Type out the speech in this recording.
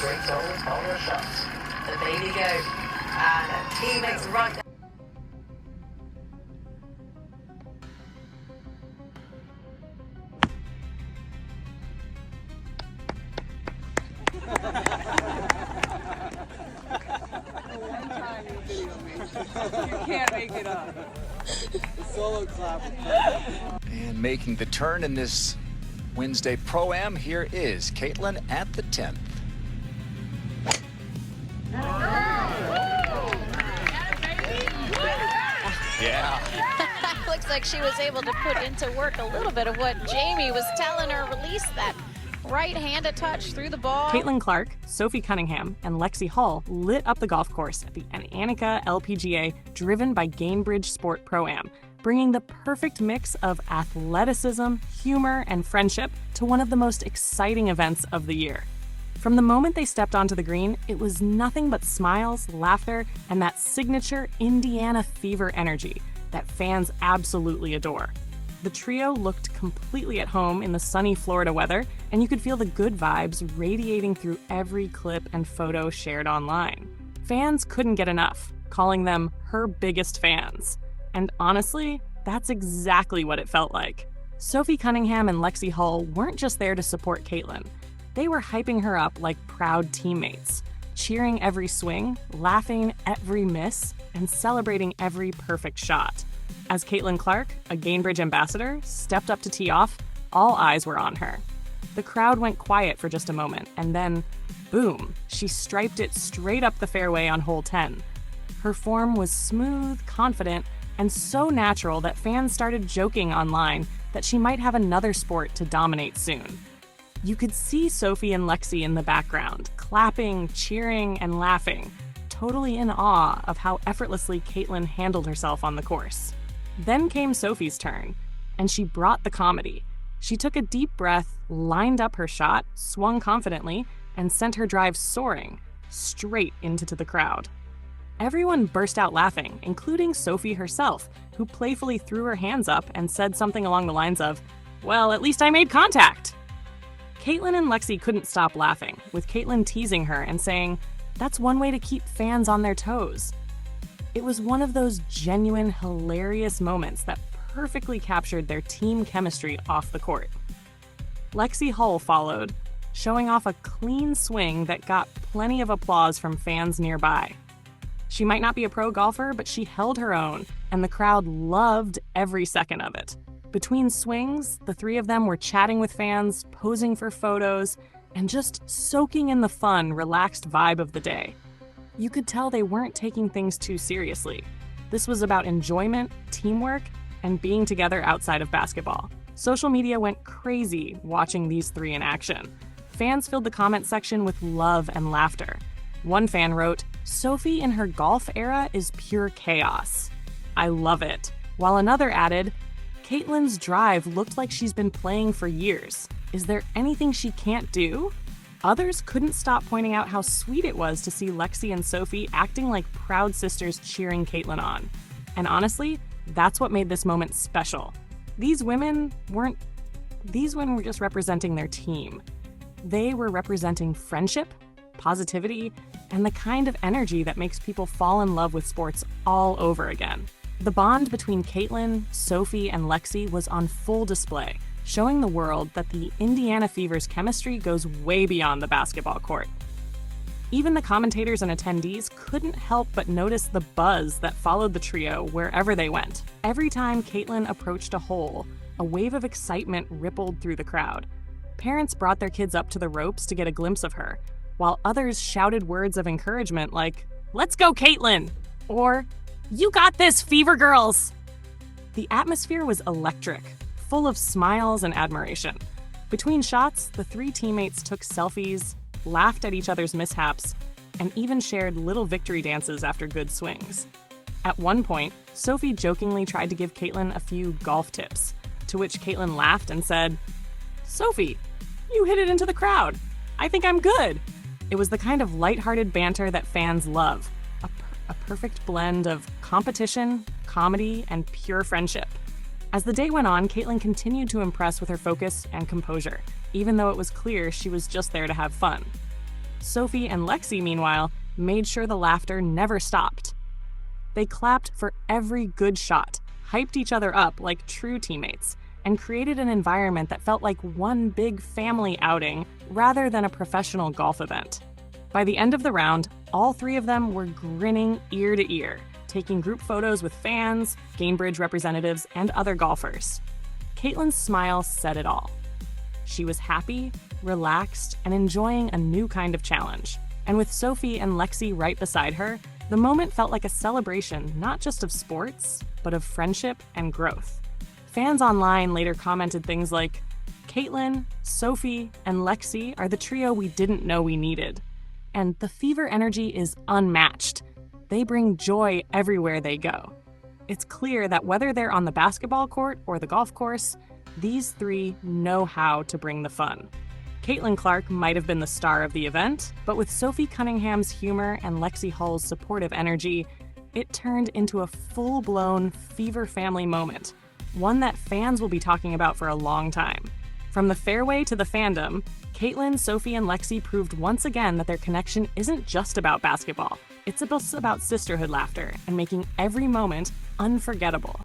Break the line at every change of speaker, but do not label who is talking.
Great on your shot. The baby go. And her teammates right there.
You can't make it up. The solo clap.
And making the turn in this Wednesday Pro-Am, here is Caitlyn at the 10th.
Yeah. Looks like she was able to put into work a little bit of what Jamie was telling her. Release that right-handed touch through the ball.
Caitlyn Clark, Sophie Cunningham, and Lexie Hull lit up the golf course at the Annika LPGA, driven by Gainbridge Sport Pro-Am, bringing the perfect mix of athleticism, humor, and friendship to one of the most exciting events of the year. From the moment they stepped onto the green, it was nothing but smiles, laughter, and that signature Indiana fever energy that fans absolutely adore. The trio looked completely at home in the sunny Florida weather, and you could feel the good vibes radiating through every clip and photo shared online. Fans couldn't get enough, calling them her biggest fans. And honestly, that's exactly what it felt like. Sophie Cunningham and Lexie Hull weren't just there to support Caitlyn. They were hyping her up like proud teammates, cheering every swing, laughing every miss, and celebrating every perfect shot. As Caitlyn Clark, a Gainbridge ambassador, stepped up to tee off, all eyes were on her. The crowd went quiet for just a moment, and then, boom, she striped it straight up the fairway on hole 10. Her form was smooth, confident, and so natural that fans started joking online that she might have another sport to dominate soon. You could see Sophie and Lexie in the background, clapping, cheering, and laughing, totally in awe of how effortlessly Caitlyn handled herself on the course. Then came Sophie's turn, and she brought the comedy. She took a deep breath, lined up her shot, swung confidently, and sent her drive soaring, straight into the crowd. Everyone burst out laughing, including Sophie herself, who playfully threw her hands up and said something along the lines of, "Well, at least I made contact." Caitlyn and Lexie couldn't stop laughing, with Caitlyn teasing her and saying, "That's one way to keep fans on their toes." It was one of those genuine, hilarious moments that perfectly captured their team chemistry off the court. Lexie Hull followed, showing off a clean swing that got plenty of applause from fans nearby. She might not be a pro golfer, but she held her own, and the crowd loved every second of it. Between swings, the three of them were chatting with fans, posing for photos, and just soaking in the fun, relaxed vibe of the day. You could tell they weren't taking things too seriously. This was about enjoyment, teamwork, and being together outside of basketball. Social media went crazy watching these three in action. Fans filled the comment section with love and laughter. One fan wrote, "Sophie in her golf era is pure chaos. I love it." While another added, "Caitlyn's drive looked like she's been playing for years. Is there anything she can't do?" Others couldn't stop pointing out how sweet it was to see Lexie and Sophie acting like proud sisters cheering Caitlyn on. And honestly, that's what made this moment special. These women were just representing their team. They were representing friendship, positivity, and the kind of energy that makes people fall in love with sports all over again. The bond between Caitlyn, Sophie, and Lexie was on full display, showing the world that the Indiana Fever's chemistry goes way beyond the basketball court. Even the commentators and attendees couldn't help but notice the buzz that followed the trio wherever they went. Every time Caitlyn approached a hole, a wave of excitement rippled through the crowd. Parents brought their kids up to the ropes to get a glimpse of her, while others shouted words of encouragement like, "Let's go, Caitlyn!" or "You got this, Fever Girls!" The atmosphere was electric, full of smiles and admiration. Between shots, the three teammates took selfies, laughed at each other's mishaps, and even shared little victory dances after good swings. At one point, Sophie jokingly tried to give Caitlyn a few golf tips, to which Caitlyn laughed and said, "Sophie, you hit it into the crowd. I think I'm good." It was the kind of lighthearted banter that fans love, a perfect blend of competition, comedy, and pure friendship. As the day went on, Caitlyn continued to impress with her focus and composure, even though it was clear she was just there to have fun. Sophie and Lexie, meanwhile, made sure the laughter never stopped. They clapped for every good shot, hyped each other up like true teammates, and created an environment that felt like one big family outing rather than a professional golf event. By the end of the round, all three of them were grinning ear to ear, taking group photos with fans, Gainbridge representatives, and other golfers. Caitlyn's smile said it all. She was happy, relaxed, and enjoying a new kind of challenge. And with Sophie and Lexie right beside her, the moment felt like a celebration not just of sports, but of friendship and growth. Fans online later commented things like, "Caitlyn, Sophie, and Lexie are the trio we didn't know we needed." And the fever energy is unmatched. They bring joy everywhere they go. It's clear that whether they're on the basketball court or the golf course, these three know how to bring the fun. Caitlyn Clark might have been the star of the event, but with Sophie Cunningham's humor and Lexie Hull's supportive energy, it turned into a full-blown fever family moment, one that fans will be talking about for a long time. From the fairway to the fandom, Caitlyn, Sophie, and Lexie proved once again that their connection isn't just about basketball. It's about sisterhood laughter and making every moment unforgettable.